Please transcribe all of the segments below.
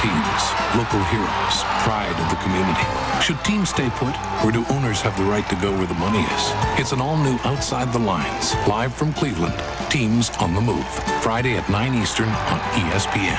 teams, local heroes, pride of the community. Should teams stay put, or do owners have the right to go where the money is? It's an all-new Outside the Lines, live from Cleveland. Teams on the move. Friday at 9 Eastern on ESPN.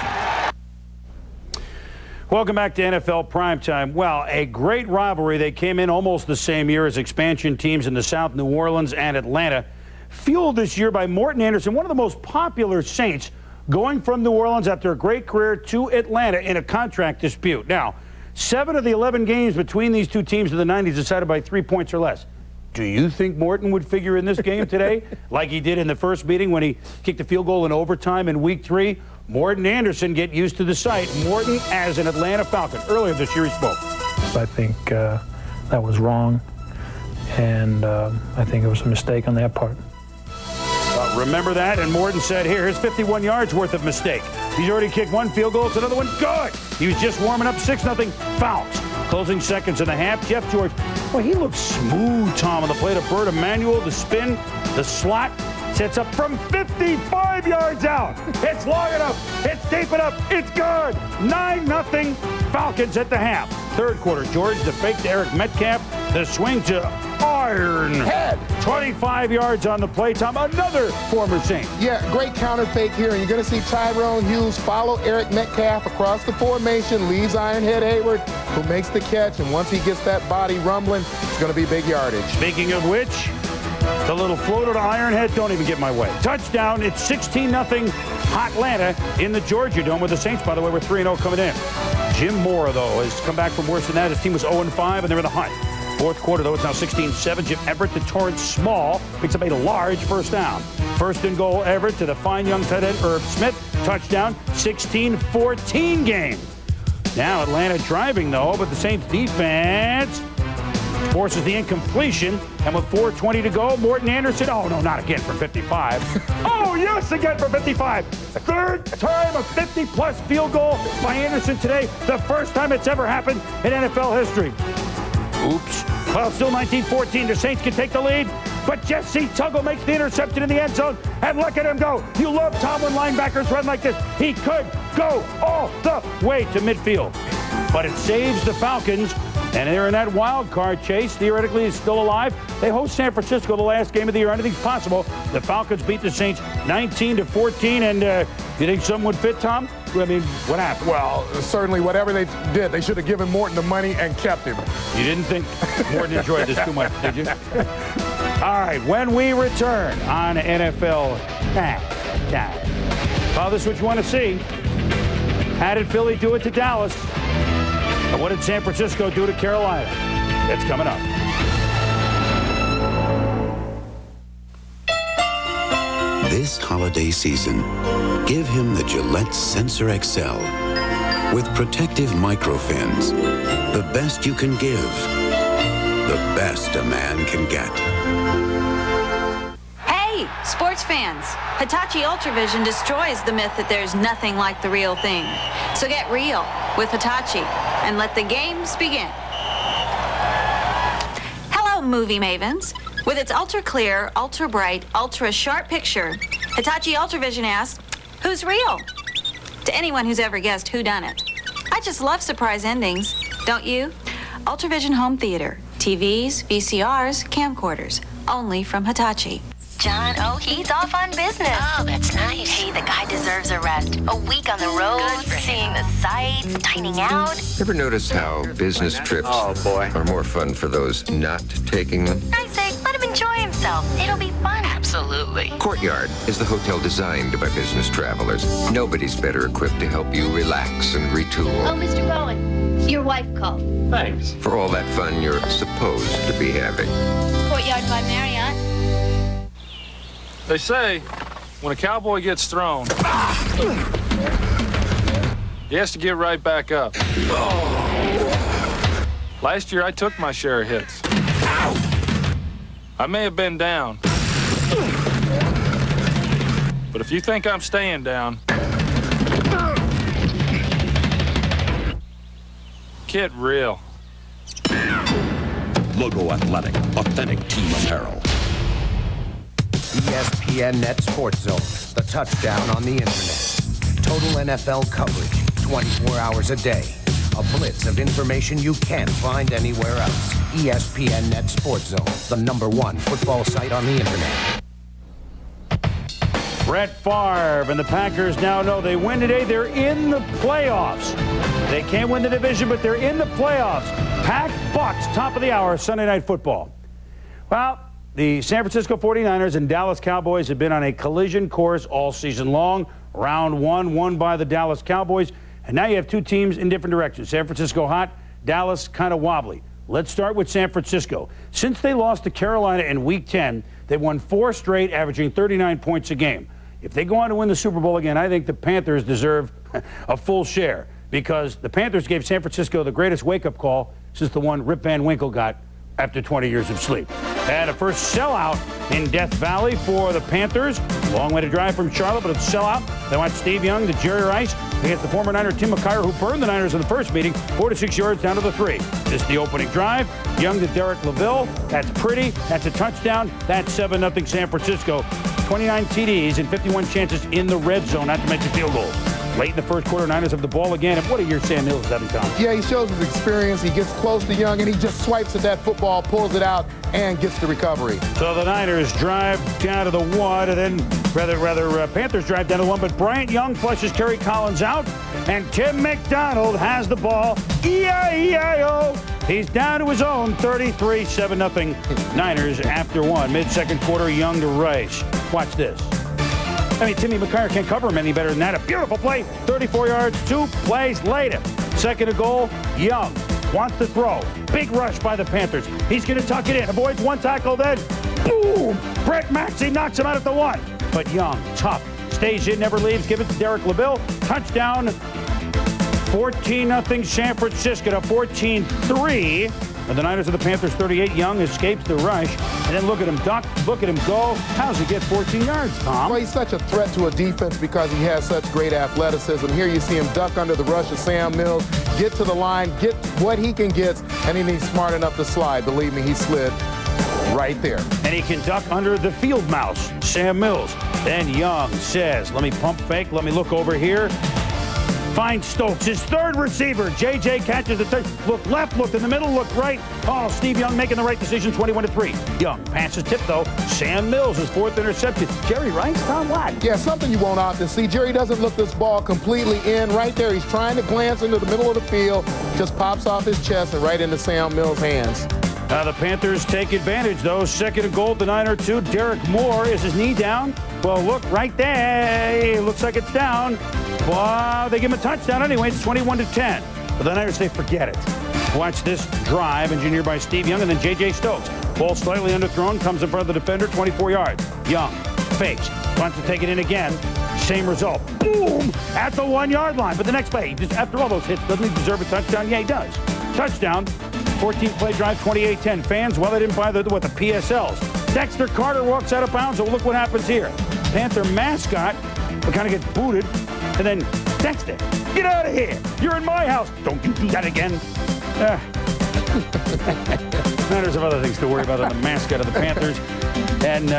Welcome back to NFL Primetime. Well, a great rivalry. They came in almost the same year as expansion teams in the South, New Orleans and Atlanta. Fueled this year by Morten Andersen, one of the most popular Saints, going from New Orleans after a great career to Atlanta in a contract dispute. Now, 7 of the 11 games between these two teams in the 90s decided by 3 points or less. Do you think Morten would figure in this game today like he did in the first meeting when he kicked the field goal in overtime in Week 3? Morten Andersen, get used to the sight. Morten as an Atlanta Falcon. Earlier this year he spoke. I think that was wrong, and I think it was a mistake on that part. Remember that? And Morten said, here's 51 yards worth of mistake. He's already kicked 1 field goal. It's another one. Good. He was just warming up. 6-0. Fouls. Closing seconds and a half. Jeff George. Well, he looks smooth, Tom, on the plate of Bert Emanuel. The spin, the slot. Sets up from 55 yards out. It's long enough. It's deep enough. It's good. 9-0 Falcons at the half. Third quarter, George, the fake to Eric Metcalf. The swing to Iron Head. 25 yards on the play, Tom. Another former Saint. Yeah, great counter fake here. And you're going to see Tyrone Hughes follow Eric Metcalf across the formation, leaves Ironhead Hayward, who makes the catch. And once he gets that body rumbling, it's going to be big yardage. Speaking of which, the little floater to Ironhead, don't even get my way. Touchdown, it's 16-0 Hotlanta in the Georgia Dome, with the Saints, by the way, were 3-0 coming in. Jim Moore, though, has come back from worse than that. His team was 0-5, and they're in the hunt. Fourth quarter, though, it's now 16-7. Jim Everett to Torrance Small picks up a large first down. First and goal, Everett to the fine young tight end, Irv Smith. Touchdown, 16-14 game. Now Atlanta driving, though, but the Saints defense forces the incompletion, and with 4:20 to go, Morten Andersen, oh no, not again for 55. Oh yes, again for 55. Third time a 50-plus field goal by Andersen today. The first time it's ever happened in NFL history. Oops. Well, still 19-14. The Saints can take the lead, but Jesse Tuggle makes the interception in the end zone, and look at him go. You love Tom when linebackers run like this. He could go all the way to midfield, but it saves the Falcons. And they're in that wild card chase. Theoretically, is still alive. They host San Francisco the last game of the year. Anything's possible. The Falcons beat the Saints 19-14. And you think something would fit, Tom? I mean, what happened? Well, certainly whatever they did, they should have given Morten the money and kept him. You didn't think Morten enjoyed this too much, did you? All right, when we return on NFL Primetime. Well, this is what you want to see. How did Philly do it to Dallas? And what did San Francisco do to Carolina? It's coming up. This holiday season, give him the Gillette Sensor XL with protective microfins. The best you can give, the best a man can get. Hey, sports fans. Hitachi Ultravision destroys the myth that there's nothing like the real thing. So get real with Hitachi and let the games begin. Hello, movie mavens. With its ultra-clear, ultra-bright, ultra-sharp picture, Hitachi Ultravision asks, who's real? To anyone who's ever guessed whodunit. I just love surprise endings, don't you? Ultravision Home Theater. TVs, VCRs, camcorders. Only from Hitachi. John, oh, he's off on business. Oh, that's nice. Hey, the guy deserves a rest. A week on the road, seeing the sights, dining out. Ever notice how business trips are more fun for those not taking them? I say, let him enjoy himself. It'll be fun. Absolutely. Courtyard is the hotel designed by business travelers. Nobody's better equipped to help you relax and retool. Oh, Mr. Bowen, your wife called. Thanks. For all that fun you're supposed to be having. Courtyard by Marriott. They say when a cowboy gets thrown, he has to get right back up. Last year, I took my share of hits. I may have been down, but if you think I'm staying down, get real. Logo Athletic, authentic team apparel. ESPN Net Sports Zone, the touchdown on the internet. Total NFL coverage, 24 hours a day. A blitz of information you can't find anywhere else. ESPN Net Sports Zone, the #1 football site on the internet. Brett Favre and the Packers now know they win today. They're in the playoffs. They can't win the division, but they're in the playoffs. Pack Bucks, top of the hour, Sunday Night Football. Well, the San Francisco 49ers and Dallas Cowboys have been on a collision course all season long. Round one won by the Dallas Cowboys. And now you have two teams in different directions. San Francisco hot, Dallas kind of wobbly. Let's start with San Francisco. Since they lost to Carolina in Week 10, they've won 4 straight, averaging 39 points a game. If they go on to win the Super Bowl again, I think the Panthers deserve a full share, because the Panthers gave San Francisco the greatest wake-up call since the one Rip Van Winkle got after 20 years of sleep. And a first sellout in Death Valley for the Panthers. Long way to drive from Charlotte, but it's a sellout. They want Steve Young to Jerry Rice against the former Niner Tim McKyer, who burned the Niners in the first meeting, 4 to 6 yards down to the 3. This is the opening drive. Young to Derek LaVille. That's pretty. That's a touchdown. That's 7-0 San Francisco. 29 TDs and 51 chances in the red zone, not to mention field goals. Late in the first quarter, Niners have the ball again. And what a year Sam Mills is having, Tom. Yeah, he shows his experience. He gets close to Young, and he just swipes at that football, pulls it out, and gets the recovery. So the Niners drive down to the 1, and then Panthers drive down to 1. But Bryant Young flushes Kerry Collins out, and Tim McDonald has the ball. E-I-E-I-O. He's down to his own 33, 7-0 Niners after 1. Mid-second quarter, Young to Rice. Watch this. I mean, Timmy McKyer can't cover him any better than that. A beautiful play, 34 yards, 2 plays later. Second and goal, Young wants to throw. Big rush by the Panthers. He's going to tuck it in. Avoids one tackle, then boom! Brett Maxey knocks him out at the 1. But Young, tough, stays in, never leaves. Give it to Derek LaVille. Touchdown. 14-0 San Francisco to 14-3. And the Niners of the Panthers 38. Young escapes the rush. And then look at him duck, look at him go. How's he get 14 yards, Tom? Well, he's such a threat to a defense because he has such great athleticism. Here you see him duck under the rush of Sam Mills, get to the line, get what he can get, and then he's smart enough to slide. Believe me, he slid right there. And he can duck under the field mouse, Sam Mills. Then Young says, let me pump fake, let me look over here. Finds Stokes, his third receiver. J.J. catches the touch. Look left, look in the middle, look right. Oh, Steve Young making the right decision, 21-3. Young passes tip, though. Sam Mills, his 4th interception. Jerry Rice, Tom, what? Yeah, something you won't often see. Jerry doesn't look this ball completely in. Right there, he's trying to glance into the middle of the field. Just pops off his chest and right into Sam Mills' hands. The Panthers take advantage, though. Second and goal, the Niner 2. Derek Moore, is his knee down? Well, look right there. It looks like it's down. Wow, they give him a touchdown anyway. It's 21-10. But the Niners say, forget it. Watch this drive, engineered by Steve Young and then J.J. Stokes. Ball slightly underthrown, comes in front of the defender, 24 yards. Young fakes, wants to take it in again. Same result. Boom! At the 1-yard line. But the next play, just after all those hits, doesn't he deserve a touchdown? Yeah, he does. Touchdown. 14-play drive, 28-10. Fans, well, they didn't buy the PSLs. Dexter Carter walks out of bounds, so look what happens here. Panther mascot kind of gets booted, and then Dexter, get out of here. You're in my house. Don't you do that again. Niners have other things to worry about than the mascot of the Panthers. And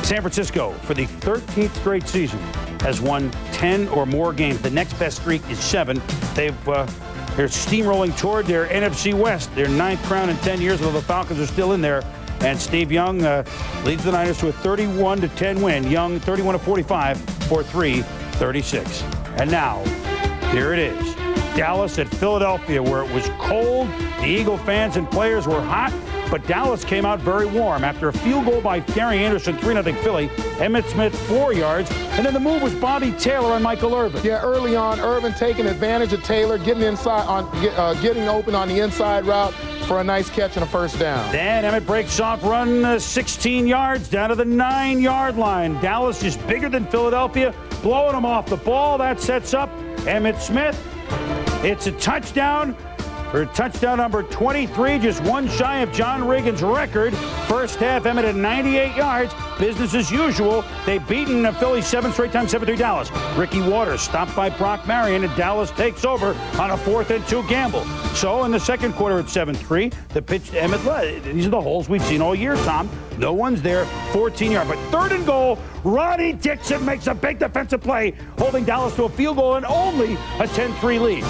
San Francisco, for the 13th straight season, has won 10 or more games. The next best streak is 7. They're steamrolling toward their NFC West, their 9th crown in 10 years, although the Falcons are still in there. And Steve Young leads the Niners to a 31-10 win. Young, 31-45 for 336. And now, here it is. Dallas at Philadelphia, where it was cold. The Eagle fans and players were hot, but Dallas came out very warm. After a field goal by Gary Anderson, 3-0 Philly, Emmitt Smith 4 yards, and then the move was Bobby Taylor on Michael Irvin. Yeah, early on, Irvin taking advantage of Taylor, getting inside getting open on the inside route for a nice catch and a first down. Then Emmitt breaks off, run 16 yards down to the 9-yard line. Dallas is bigger than Philadelphia, blowing them off the ball. That sets up Emmitt Smith. It's a touchdown for touchdown number 23, just one shy of John Reagan's record. First half, Emmitt at 98 yards. Business as usual. They've beaten Philly 7 straight times, 7-3 Dallas. Ricky Waters stopped by Brock Marion, and Dallas takes over on a 4th and 2 gamble. So in the second quarter at 7-3, the pitch to Emmitt. These are the holes we've seen all year, Tom. No one's there, 14-yard. But 3rd and goal, Ronnie Dixon makes a big defensive play, holding Dallas to a field goal and only a 10-3 lead.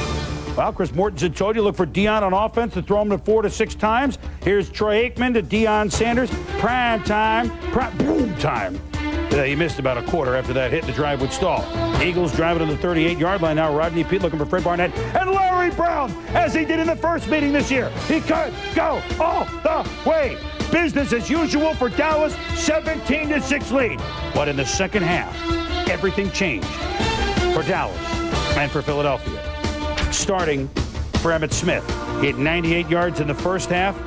Well, Chris Mortensen told you, look for Deion on offense to throw him to 4 to 6 times. Here's Troy Aikman to Deion Sanders. Prime time, boom time. He missed about a quarter after that hit. The drive would stall. Eagles driving to the 38-yard line now. Rodney Peete looking for Fred Barnett. And Larry Brown, as he did in the first meeting this year. He could go all the way. Business as usual for Dallas, 17-6 lead. But in the second half, everything changed for Dallas and for Philadelphia. Starting for Emmitt Smith. He had 98 yards in the first half.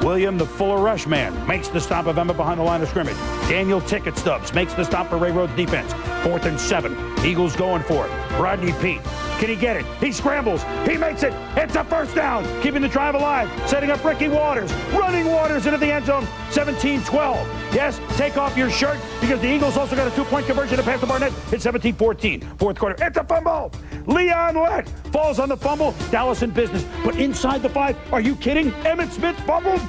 William, the Fuller rush man, makes the stop of Emmitt behind the line of scrimmage. Daniel Ticket Stubbs makes the stop for Ray Rhodes' defense. 4th and 7. Eagles going for it. Rodney Peete. Can he get it? He scrambles. He makes it. It's a first down. Keeping the drive alive. Setting up Ricky Waters. Running Waters into the end zone. 17-12. Yes, take off your shirt because the Eagles also got a 2-point conversion to pass to Barnett. It's 17-14. 4th quarter. It's a fumble. Leon Lett falls on the fumble. Dallas in business. But inside the 5, are you kidding? Emmitt Smith fumbled.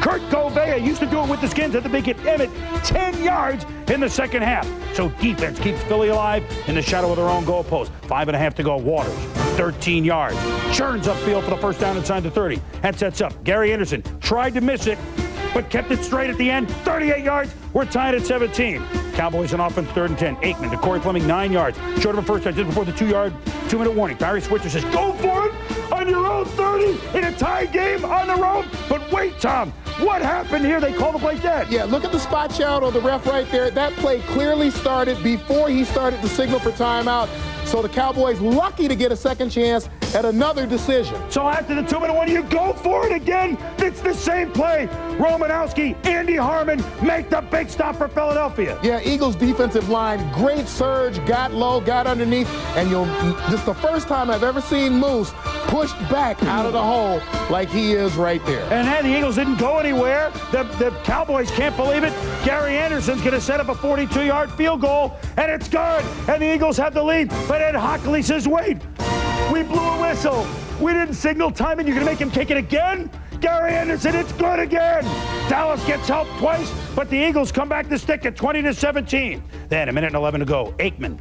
Kurt Govea used to do it with the Skins at the big hit. Emmitt, 10 yards in the second half. So defense keeps Philly alive in the shadow of their own goalpost. 5.5 to go. Waters, 13 yards. Churns upfield for the first down inside the 30. That sets up. Gary Anderson tried to miss it, but kept it straight at the end. 38 yards. We're tied at 17. Cowboys on offense, 3rd and 10. Aikman to Corey Fleming, 9 yards. Short of a first down just before the 2-minute warning. Barry Switzer says, go for it on your own 30 in a tie game on the road. But wait, Tom, what happened here? They call the play dead. Yeah, look at the spot shout on the ref right there. That play clearly started before he started the signal for timeout. So the Cowboys lucky to get a second chance at another decision. So after the 2-minute warning, you go for it again. It's the same play. Romanowski, Andy Harmon make the big stop for Philadelphia. Yeah, Eagles defensive line, great surge, got low, got underneath, and this is the first time I've ever seen Moose pushed back out of the hole like he is right there. And then the Eagles didn't go anywhere. The Cowboys can't believe it. Gary Anderson's going to set up a 42-yard field goal, and it's good. And the Eagles have the lead. But Ed Hockley says, wait, we blew a whistle. We didn't signal time, and you're going to make him kick it again? Gary Anderson, it's good again. Dallas gets help twice, but the Eagles come back to stick at 20-17. Then 1 minute and 11 to go. Aikman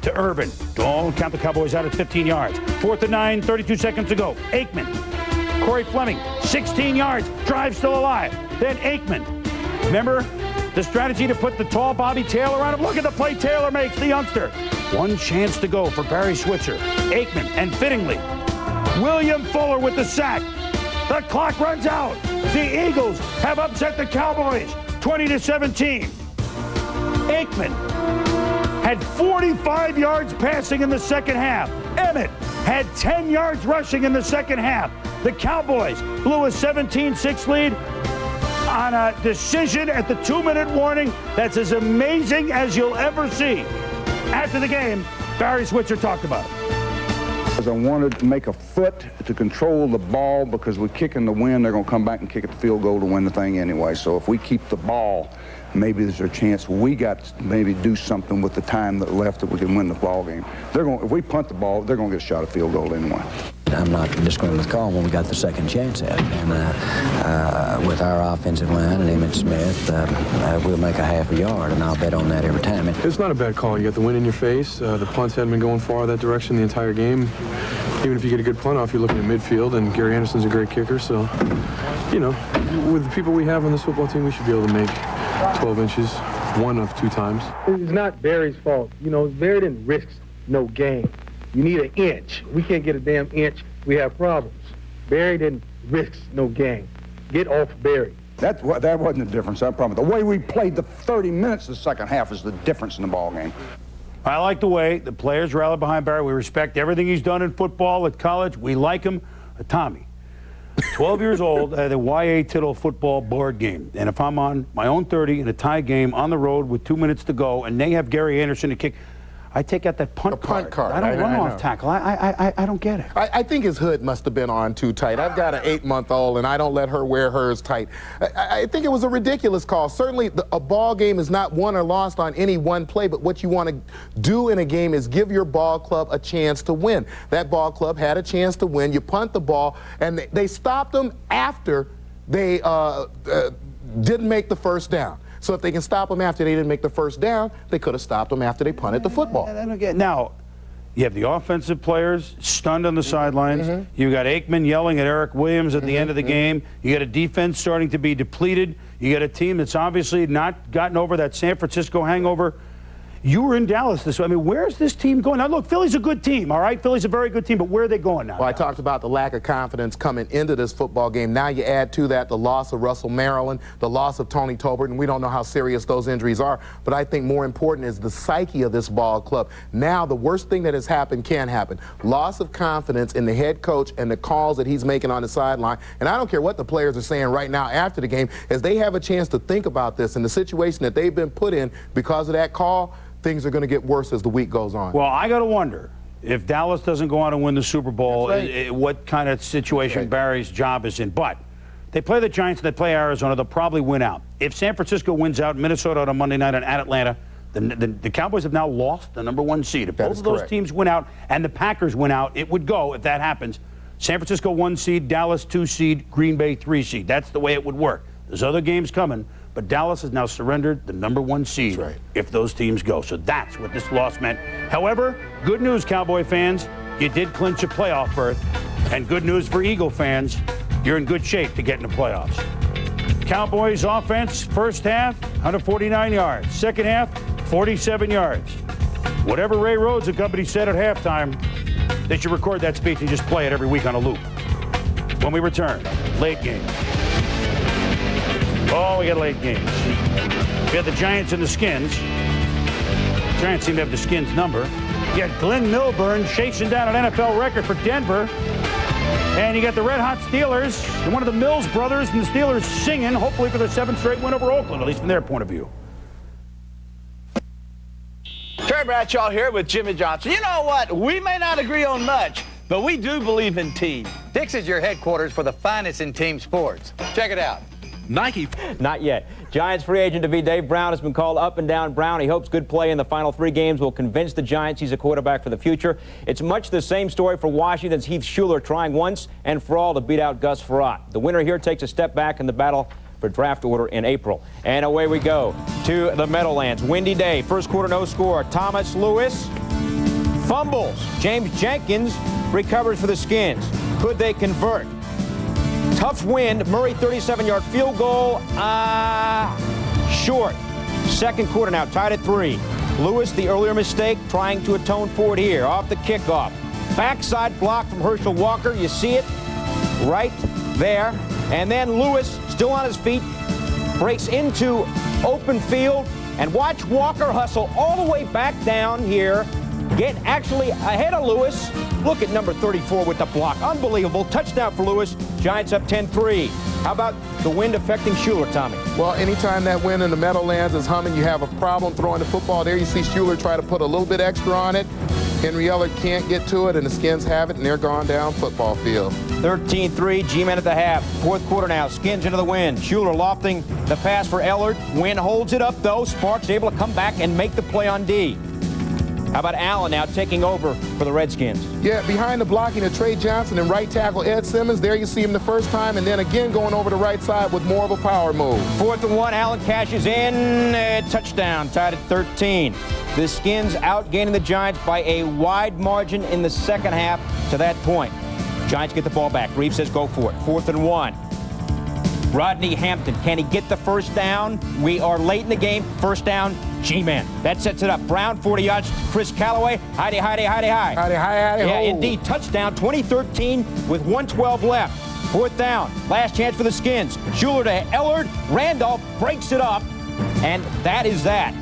to Irvin. Don't count the Cowboys out at 15 yards. 4th and 9, 32 seconds to go. Aikman. Corey Fleming, 16 yards. Drive still alive. Then Aikman. Remember the strategy to put the tall Bobby Taylor on him? Look at the play Taylor makes, the youngster. 1 chance to go for Barry Switzer. Aikman and fittingly, William Fuller with the sack. The clock runs out. The Eagles have upset the Cowboys 20-17. Aikman had 45 yards passing in the second half. Emmitt had 10 yards rushing in the second half. The Cowboys blew a 17-6 lead on a decision at the 2-minute warning that's as amazing as you'll ever see. After the game, Barry Switzer talked about it. I wanted to make a foot to control the ball because we kick in the wind, they're going to come back and kick at the field goal to win the thing anyway. So if we keep the ball, maybe there's a chance we got to maybe do something with the time that left that we can win the ball game. If we punt the ball, they're going to get a shot at field goal anyway. I'm not disagreeing with Carl when we got the second chance at it. And with our offensive line and Emmitt Smith, we'll make a half a yard, and I'll bet on that every time. It's not a bad call. You got the wind in your face. The punts hadn't been going far that direction the entire game. Even if you get a good punt off, you're looking at midfield, and Gary Anderson's a great kicker. So, you know, with the people we have on this football team, we should be able to make 12 inches 1 of 2 times. It's not Barry's fault. You know, Barry didn't risk no game. You need an inch. We can't get a damn inch. We have problems. Barry didn't risk no game. Get off Barry. That wasn't the difference. I promise. The way we played the 30 minutes of the second half is the difference in the ball game. I like the way the players rallied behind Barry. We respect everything he's done in football at college. We like him. Tommy, 12 years old, at a Y.A. Tittle football board game. And if I'm on my own 30 in a tie game on the road with 2 minutes to go, and they have Gary Anderson to kick, I take out that punt card. I don't run off tackle. I don't get it. I think his hood must have been on too tight. I've got an 8-month-old, and I don't let her wear hers tight. I think it was a ridiculous call. Certainly, a ball game is not won or lost on any one play, but what you want to do in a game is give your ball club a chance to win. That ball club had a chance to win. You punt the ball, and they stopped them after they didn't make the first down. So if they can stop them after they didn't make the first down, they could have stopped them after they punted the football. Now, you have the offensive players stunned on the sidelines. You got Aikman yelling at Eric Williams at the end of the game. You got a defense starting to be depleted. You got a team that's obviously not gotten over that San Francisco hangover. You were in Dallas this way. I mean, where's this team going? Now, look, Philly's a good team, all right? Philly's a very good team, but where are they going now? Well, I talked about the lack of confidence coming into this football game. Now you add to that the loss of Russell Maryland, the loss of Tony Tolbert, and we don't know how serious those injuries are. But I think more important is the psyche of this ball club. Now the worst thing that has happened can happen. Loss of confidence in the head coach and the calls that he's making on the sideline. And I don't care what the players are saying right now after the game, as they have a chance to think about this and the situation that they've been put in because of that call. Things are going to get worse as the week goes on. Well, I got to wonder, if Dallas doesn't go on and win the Super Bowl, what kind of situation Barry's job is in. But they play the Giants and they play Arizona, they'll probably win out. If San Francisco wins out, Minnesota on Monday night and at Atlanta, the Cowboys have now lost the #1 seed. If both of those teams win out and the Packers win out, it would go, if that happens, San Francisco 1 seed, Dallas 2 seed, Green Bay 3 seed. That's the way it would work. There's other games coming. But Dallas has now surrendered the #1 seed if those teams go. So that's what this loss meant. However, good news, Cowboy fans, you did clinch a playoff berth. And good news for Eagle fans, you're in good shape to get in the playoffs. Cowboys offense, first half, 149 yards. Second half, 47 yards. Whatever Ray Rhodes and company said at halftime, they should record that speech and just play it every week on a loop. When we return, late game. Oh, we got late games. We had the Giants and the Skins. The Giants seem to have the Skins number. You got Glenn Milburn chasing down an NFL record for Denver. And you got the Red Hot Steelers and one of the Mills brothers and the Steelers singing, hopefully for their 7th straight win over Oakland, at least from their point of view. Terry Bradshaw here with Jimmy Johnson. You know what? We may not agree on much, but we do believe in team. Dick's is your headquarters for the finest in team sports. Check it out. Nike. Not yet. Giants free agent to be Dave Brown has been called up and down. Brown, he hopes good play in the final 3 games will convince the Giants he's a quarterback for the future. It's much the same story for Washington's Heath Schuler trying once and for all to beat out Gus Frerotte. The winner here takes a step back in the battle for draft order in April. And away we go to the Meadowlands. Windy day. First quarter, no score. Thomas Lewis fumbles. James Jenkins recovers for the Skins. Could they convert? Tough wind. Murray 37-yard field goal. Short. Second quarter now, tied at 3. Lewis, the earlier mistake, trying to atone for it here. Off the kickoff. Backside block from Herschel Walker. You see it right there. And then Lewis, still on his feet, breaks into open field. And watch Walker hustle all the way back down here. Get actually ahead of Lewis. Look at number 34 with the block. Unbelievable. Touchdown for Lewis. Giants up 10-3. How about the wind affecting Schuler, Tommy? Well, anytime that wind in the Meadowlands is humming, you have a problem throwing the football. There you see Schuler try to put a little bit extra on it. Henry Ellard can't get to it, and the Skins have it, and they're gone down football field. 13-3, G-Men at the half. Fourth quarter now, Skins into the wind. Schuler lofting the pass for Ellard. Wind holds it up, though. Sparks able to come back and make the play on D. How about Allen now taking over for the Redskins? Yeah, behind the blocking of Trey Johnson and right tackle Ed Simmons. There you see him the first time, and then again going over the right side with more of a power move. 4th and 1, Allen cashes in. Touchdown, tied at 13. The Skins outgaining the Giants by a wide margin in the second half to that point. Giants get the ball back. Reeves says go for it. 4th and 1. Rodney Hampton, can he get the first down? We are late in the game. First down, G-Man. That sets it up. Brown, 40 yards. Chris Callaway, hidey, hidey, hidey, high. Hidey, hidey, hidey, yeah, ho. indeed. Touchdown, 2013 with 1:12 left. 4th down. Last chance for the Skins. Schuler to Ellard. Randolph breaks it up. And that is that.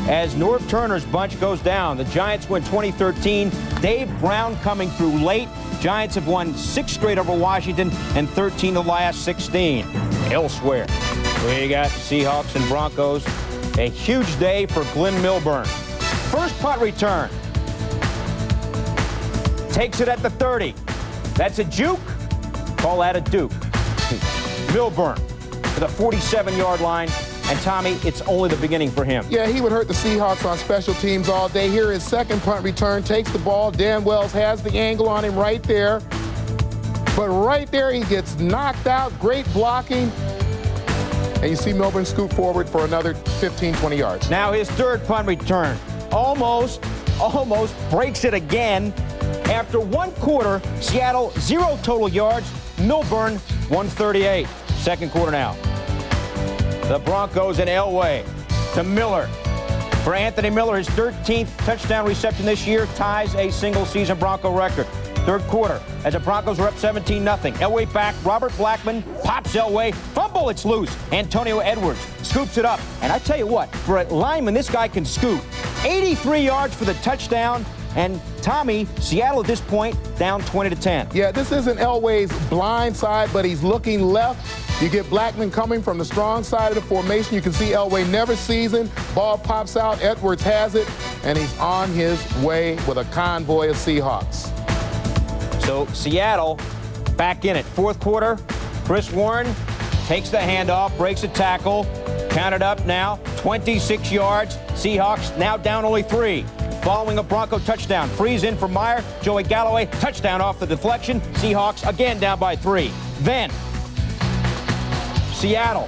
As Norv Turner's bunch goes down, the Giants win 2013. Dave Brown coming through late. Giants have won 6 straight over Washington and 13 the last 16. Elsewhere, we got Seahawks and Broncos. A huge day for Glenn Milburn. First punt return. Takes it at the 30. That's a juke. Call that a duke. Milburn to the 47-yard line. And Tommy, it's only the beginning for him. Yeah, he would hurt the Seahawks on special teams all day. Here his second punt return, takes the ball. Dan Wells has the angle on him right there. But right there he gets knocked out. Great blocking. and you see Milburn scoot forward for another 15, 20 yards. Now his third punt return. Almost breaks it again. After 1 quarter, Seattle 0 total yards, Milburn 138. Second quarter now. The Broncos and Elway to Miller. For Anthony Miller, his 13th touchdown reception this year ties a single-season Bronco record. Third quarter, as the Broncos are up 17-0. Elway back, Robert Blackman pops Elway, fumble, it's loose. Antonio Edwards scoops it up. And I tell you what, for a lineman, this guy can scoop. 83 yards for the touchdown. And Tommy, Seattle at this point down 20-10. Yeah, this isn't Elway's blind side, but he's looking left. You get Blackman coming from the strong side of the formation. You can see Elway never seasoned. Ball pops out. Edwards has it, and he's on his way with a convoy of Seahawks. So Seattle back in it. Fourth quarter, Chris Warren takes the handoff, breaks a tackle. Counted up now, 26 yards. Seahawks now down only 3. Following a Bronco touchdown. Freeze in for Meyer. Joey Galloway, touchdown off the deflection. Seahawks again down by 3. Then Seattle,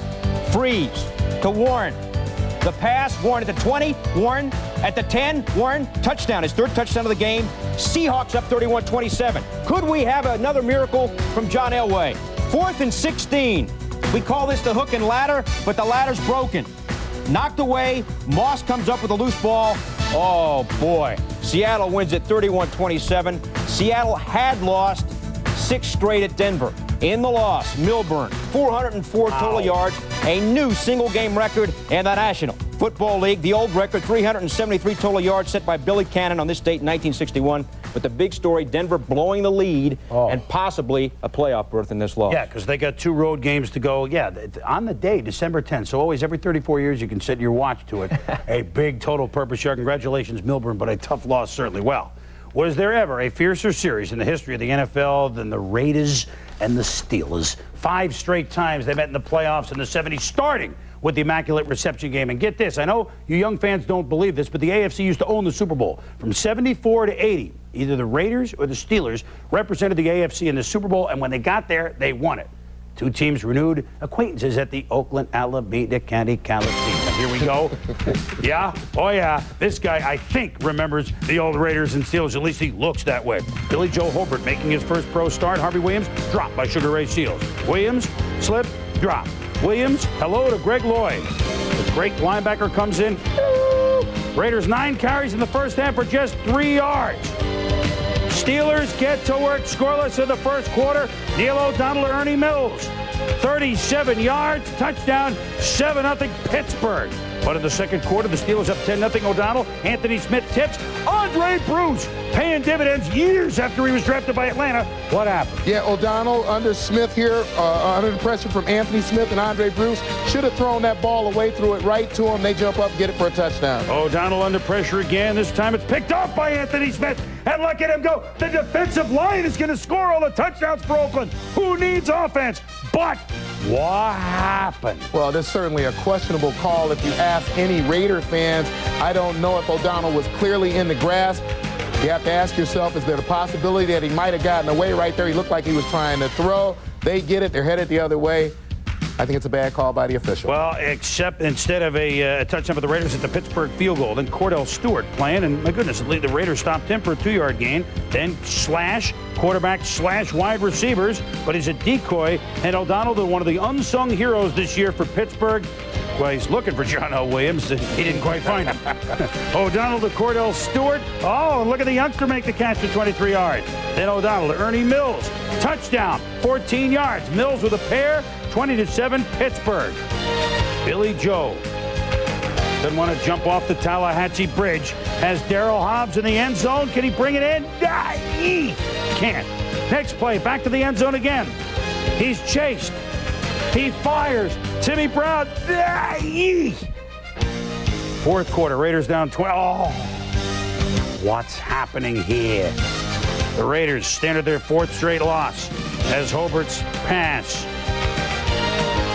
freeze to Warren. The pass, Warren at the 20, Warren at the 10, Warren, touchdown, his third touchdown of the game. Seahawks up 31-27. Could we have another miracle from John Elway? 4th and 16. We call this the hook and ladder, but the ladder's broken. Knocked away, Moss comes up with a loose ball. Oh, boy. Seattle wins at 31-27. Seattle had lost 6 straight at Denver. In the loss, Milburn, 404 total yards, a new single-game record in the National Football League. The old record, 373 total yards set by Billy Cannon on this date in 1961. But the big story, Denver blowing the lead and possibly a playoff berth in this loss. Yeah, because they got 2 road games to go. Yeah, on the day, December 10th. So always every 34 years you can set your watch to it. A big total purpose yard. Congratulations, Milburn, but a tough loss certainly. Well, was there ever a fiercer series in the history of the NFL than the Raiders and the Steelers? 5 straight times they met in the playoffs in the 70s, starting with the Immaculate Reception game. And get this, I know you young fans don't believe this, but the AFC used to own the Super Bowl. From 74 to 80, either the Raiders or the Steelers represented the AFC in the Super Bowl, and when they got there, they won it. 2 teams renewed acquaintances at the Oakland, Alameda County Coliseum. Here we go. Yeah? Oh, yeah. This guy, I think, remembers the old Raiders and Steelers. At least he looks that way. Billy Joe Hobart making his first pro start. Harvey Williams dropped by Sugar Ray Seals. Williams, slip, drop. Williams, hello to Greg Lloyd. The great linebacker comes in. Raiders 9 carries in the first half for just 3 yards. Steelers get to work scoreless in the first quarter. Neil O'Donnell to Ernie Mills. 37 yards, touchdown, 7-0 Pittsburgh. But in the second quarter, the Steelers up 10-0 O'Donnell. Anthony Smith tips. Andre Bruce paying dividends years after he was drafted by Atlanta. What happened? Yeah, O'Donnell under Smith here, under the pressure from Anthony Smith and Andre Bruce. Should have thrown that ball away, threw it right to him. They jump up, get it for a touchdown. O'Donnell under pressure again. This time it's picked off by Anthony Smith. And look at him go. The defensive line is going to score all the touchdowns for Oakland. Who needs offense? But what happened? Well, there's certainly a questionable call if you ask any Raider fans. I don't know if O'Donnell was clearly in the grasp. You have to ask yourself, is there the possibility that he might have gotten away right there? He looked like he was trying to throw. They get it. They're headed the other way. I think it's a bad call by the official. Well, except instead of a touchdown for the Raiders, it's a Pittsburgh field goal. Then Cordell Stewart playing, and my goodness, the Raiders stopped him for a 2-yard gain. Then slash, quarterback slash wide receivers, but he's a decoy. And O'Donnell, one of the unsung heroes this year for Pittsburgh. Well, he's looking for John L. Williams. He didn't quite find him. O'Donnell to Cordell Stewart. Oh, and look at the youngster make the catch for 23 yards. Then O'Donnell to Ernie Mills. Touchdown, 14 yards. Mills with a pair, 20-7 Pittsburgh. Billy Joe doesn't want to jump off the Tallahatchie Bridge. Has Darryl Hobbs in the end zone. Can he bring it in? He can't. Next play, back to the end zone again. He's chased. He fires. Timmy Brown. Fourth quarter, Raiders down 12. Oh, what's happening here? The Raiders stand their 4th straight loss as Hobart's pass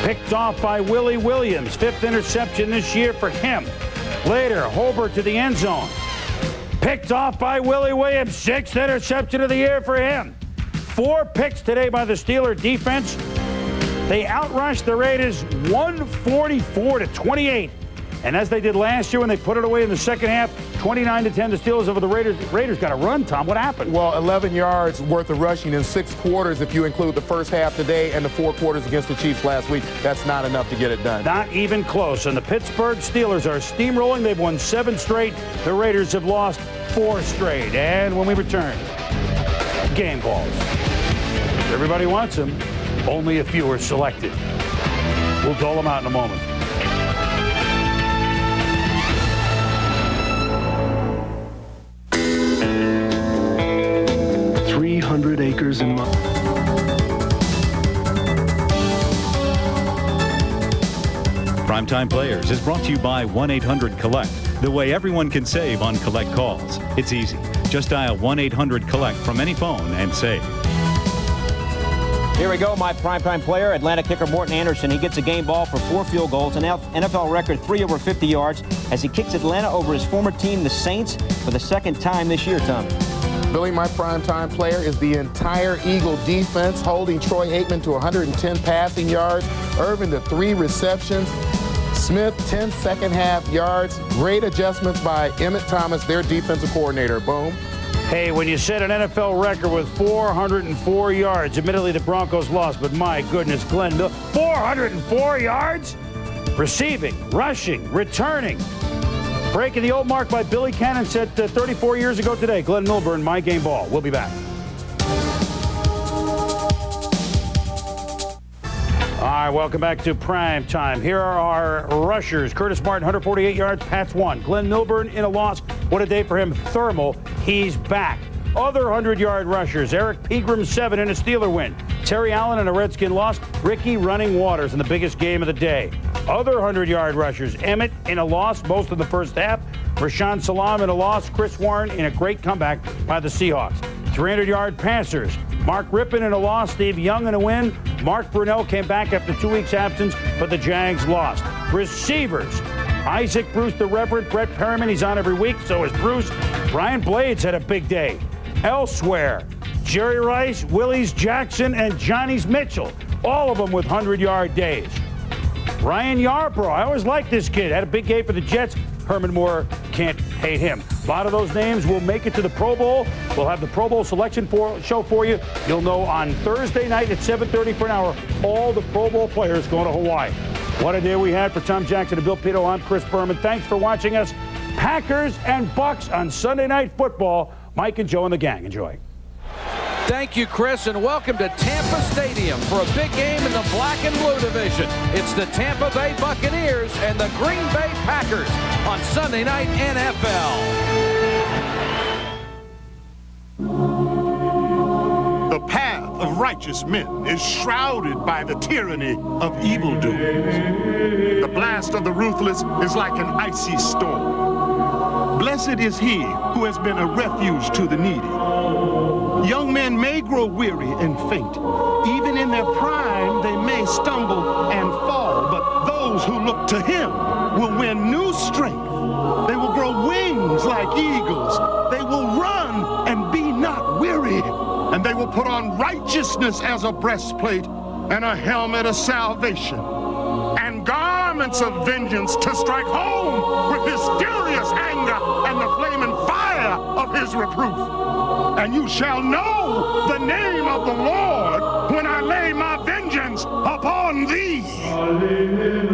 picked off by Willie Williams. 5th interception this year for him. Later, Hobart to the end zone. Picked off by Willie Williams. 6th interception of the year for him. 4 picks today by the Steeler defense. They outrushed the Raiders 144-28. And as they did last year when they put it away in the second half, 29-10, the Steelers over the Raiders. Raiders got a run, Tom. What happened? Well, 11 yards worth of rushing in 6 quarters if you include the first half today and the 4 quarters against the Chiefs last week. That's not enough to get it done. Not even close. And the Pittsburgh Steelers are steamrolling. They've won 7 straight. The Raiders have lost 4 straight. And when we return, game balls. Everybody wants them. Only a few are selected. We'll dole them out in a moment. 300 acres in Primetime Players is brought to you by 1-800-COLLECT, the way everyone can save on collect calls. It's easy. Just dial 1-800-COLLECT from any phone and save. Here we go, my primetime player, Atlanta kicker Morten Andersen. He gets a game ball for 4 field goals, an NFL record 3 over 50 yards, as he kicks Atlanta over his former team, the Saints, for the 2nd time this year, Tommy. Billy, my primetime player is the entire Eagle defense, holding Troy Aikman to 110 passing yards, Irvin to 3 receptions, Smith 10 second half yards. Great adjustments by Emmett Thomas, their defensive coordinator. Boom. Hey, when you set an NFL record with 404 yards, admittedly the Broncos lost, but my goodness, Glenn Miller, 404 yards? Receiving, rushing, returning. Breaking the old mark by Billy Cannon set 34 years ago today. Glenn Milburn, my game ball. We'll be back. All right, welcome back to Prime Time. Here are our rushers. Curtis Martin, 148 yards, Pats 1. Glenn Milburn in a loss. What a day for him. Thermal, he's back. Other 100-yard rushers. Eric Pegram, 7 in a Steeler win. Terry Allen in a Redskin loss. Ricky Running Waters in the biggest game of the day. Other 100-yard rushers. Emmett in a loss most of the first half. Rashaan Salam in a loss. Chris Warren in a great comeback by the Seahawks. 300-yard passers. Mark Rippon in a loss. Steve Young in a win. Mark Brunell came back after 2 weeks' absence, but the Jags lost. Receivers. Isaac Bruce, the Reverend. Brett Perriman, he's on every week. So is Bruce. Brian Blades had a big day. Elsewhere, Jerry Rice, Willis Jackson, and Johnny's Mitchell. All of them with 100-yard days. Ryan Yarbrough, I always liked this kid. Had a big game for the Jets. Herman Moore, can't hate him. A lot of those names will make it to the Pro Bowl. We'll have the Pro Bowl selection show for you. You'll know on Thursday night at 7:30 for an hour all the Pro Bowl players going to Hawaii. What a day we had for Tom Jackson and Bill Pidto. I'm Chris Berman. Thanks for watching us. Packers and Bucks on Sunday Night Football. Mike and Joe and the gang. Enjoy. Thank you, Chris, and welcome to Tampa Stadium for a big game in the black and blue division. It's the Tampa Bay Buccaneers and the Green Bay Packers on Sunday Night NFL. The path of righteous men is shrouded by the tyranny of evildoers. The blast of the ruthless is like an icy storm. Blessed is he who has been a refuge to the needy. Young men may grow weary and faint. Even in their prime, they may stumble and fall, but those who look to him will win new strength. They will grow wings like eagles. They will run and be not weary. And they will put on righteousness as a breastplate and a helmet of salvation and garments of vengeance to strike home with his furious anger and the flaming fire of his reproof. And you shall know the name of the Lord when I lay my vengeance upon thee. Hallelujah.